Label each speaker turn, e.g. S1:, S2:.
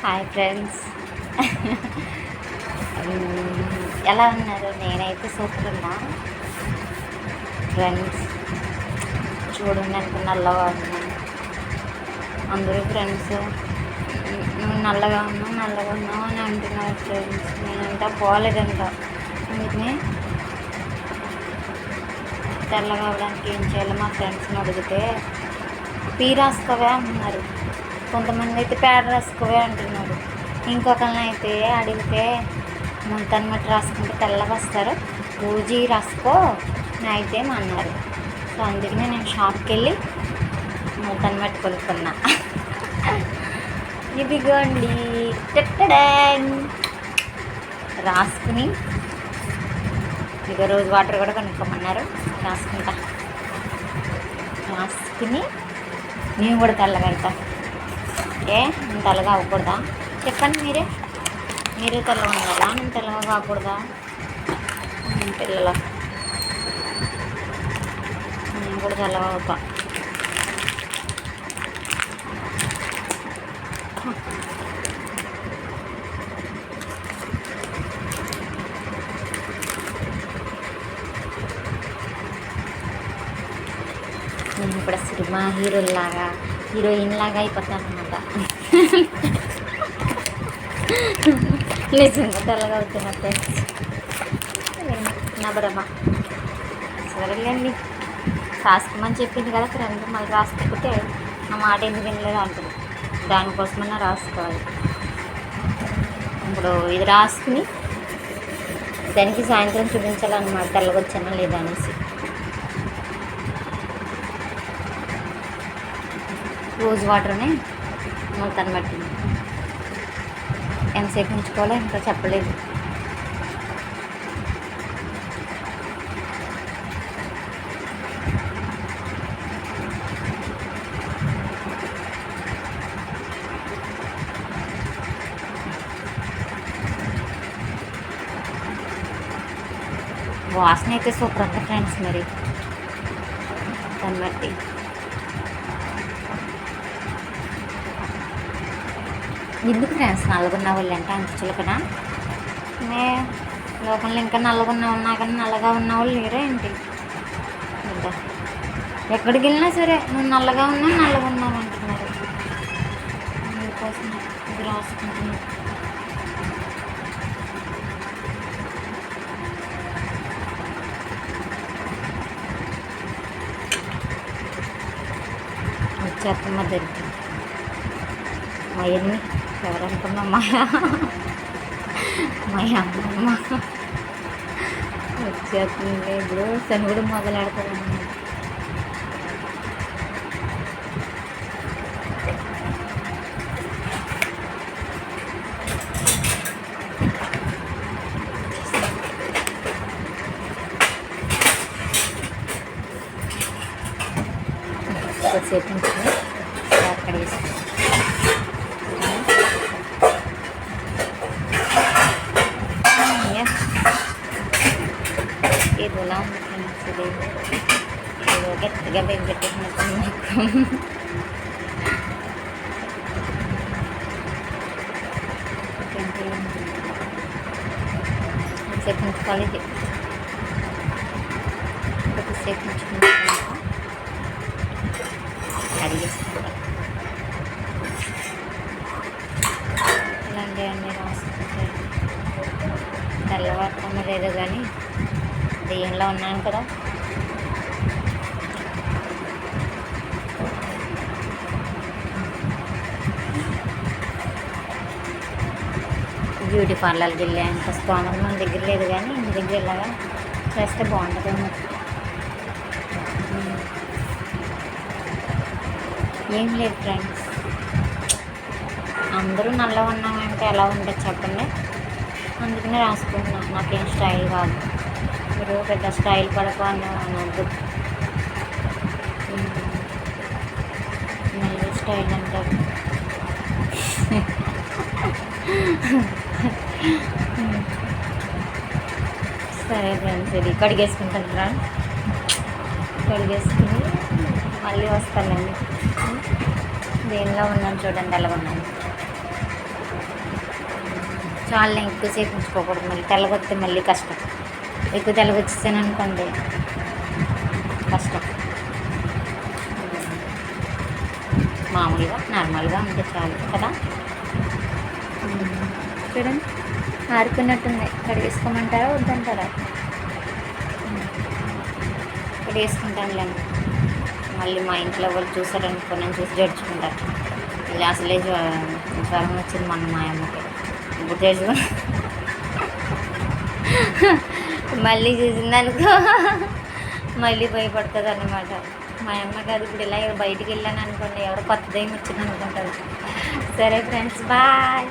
S1: Hi friends. ఎలా ఉన్నారు? నేనైతే సూపర్ ఉన్నా ఫ్రెండ్స్. చూడండి ఎంత నల్లగా ఉన్నాను. అందరూ ఫ్రెండ్స్ నువ్వు నల్లగా ఉన్నావు అని అంటున్నారు ఫ్రెండ్స్. నేనంట పోలేదంట. అందుకని తెల్లగా అవడానికి ఏం చేయాలో మా ఫ్రెండ్స్ని అడిగితే పీ రాసుకోవే అంటున్నారు. కొంతమంది అయితే పేడ రాసుకోవే అంటున్నారు. ఇంకొకరిని అయితే అడిగితే ముల్తాన్ మట్టి రాసుకుంటే తెల్లగా వస్తారు, రోజీ రాసుకో అయితే అన్నారు. సో అందుకనే నేను షాప్కి వెళ్ళి ముల్తాన్ మట్టి కొనుక్కున్నా. ఇదిగోండి రాసుకుని, ఇక రోజు వాటర్ కూడా కొనుక్కోమన్నారు. రాసుకుని నేను కూడా తెల్లగా అవుతాను. నేను తెల్లగా అవ్వకూడదా? చెప్పండి మీరే తెల్లగా ఉండాలా? నేను తెల్లగా కాకూడదా? పిల్లల నేను కూడా తెల్లగా అవుతా. నేను ఇప్పుడు సినిమా హీరోయిన్ లాగా అయిపోతాను అనమాట. నిజంగా తెల్లగా అవుతున్నా ఫ్రెండ్స్. నా భ్రమ. సరేలేండి, రాసుకోమని చెప్పింది కదా ఫ్రెండ్, మళ్ళీ రాసుకోకపోతే నా మాట ఎందుకు వినలేదు అంటుంది. దానికోసమన్నా రాసుకోవాలి. ఇప్పుడు ఇది రాసుకుని దానికి సాయంత్రం చూపించాలన్నమాట తెల్లగా వచ్చానా లేదా అనేసి. రోజు వాటర్ని ముల్తాన్ మట్టి ఎంతసేపు ఉంచుకోవాలో ఇంకా చెప్పలేదు. వాసన అయితే సూపర్ ఉంది ఫ్రెండ్స్. మరి దాన్ని బట్టి ఎందుకు ఫ్రెండ్స్ నల్లగున్న వాళ్ళు అంటే అంత చులకనా? లోకంలో ఇంకా ఉన్నా కానీ నల్లగా ఉన్నవాళ్ళు లేరా ఏంటి? ఇంకా ఎక్కడికి వెళ్ళినా సరే నువ్వు నల్లగా ఉన్నావు అంటున్నారు. అందుకోసం ఇది రాసుకుంటున్నాను. వచ్చేత్తమ్మ దొరికి మా అమ్మ ఎవరనుకున్నా మా అమ్మమ్మ వచ్చేస్తుంది. ఇప్పుడు శనుగుడు మొదలెడతారన్నమాట. కొద్దిసేపు నుంచి అక్కడ వేసుకుంటాం. ఇదిలా ఉంది ఫ్రెండ్స్. ఇది గట్టిగా పెట్టేసినట్టు కొద్దిసేపు ఉంచుకోవాలి. ఇది కొద్దిసేపు ఉంచుకుంటున్నాక అడిగేసుకోవాలి. ఇలాంటివన్నీ రాసుకుంటే తెల్లవారుతామో లేదో కానీ దెయ్యంలో ఉన్నాను కదా. బ్యూటీ పార్లర్కి వెళ్ళా అంత స్తోమత మన దగ్గర లేదు, కానీ ఇంటి దగ్గర ఇలాగా చేస్తే బాగుంటుందేమో. ఏం లేదు ఫ్రెండ్స్, అందరూ నల్లగా ఉన్నామంటే ఎలా ఉంటుంది చెప్పండి. అందుకనే రాసుకుంటున్నాను. నాకేం స్టైల్ కాదు. మీరు పెద్ద స్టైల్ పడకపోను అనొద్దు. మళ్ళీ స్టైల్ అంటారు. సరే ఫ్రెండ్స్, ఇది కడిగేసుకుంటారా? కడిగేసుకుని మళ్ళీ వస్తానండి. దేనిలో ఉన్నాను చూడండి, ఎలా ఉన్నాను. చాలా ఎక్కువసేపు ఉంచుకోకూడదు, మళ్ళీ తెల్లగొస్తే మళ్ళీ కష్టం. ఎక్కువ తెల్లగొచ్చేసాను అనుకోండి కష్టం. మామూలుగా నార్మల్గా ఉంటే చాలు కదా. చూడండి ఆడుకున్నట్టుంది. కడిగేసుకోమంటారా వద్దంటారా? కడిగేసుకుంటానులేండి. మళ్ళీ మా ఇంట్లో వాళ్ళు చూసారనుకో నన్ను చూసి జడ్చుకుంటారు. ఇలా అసలే జ్వరం వచ్చింది మొన్న మా అమ్మకి. ఇప్పుడు తెలుసు మళ్ళీ చూసిందనుకో మళ్ళీ భయపడుతుంది అన్నమాట. మా అమ్మ కాదు ఇప్పుడు ఇలా బయటికి వెళ్ళాను అనుకోండి ఎవరో కొత్తదేం వచ్చింది అనుకుంటారు. సరే ఫ్రెండ్స్, బాయ్.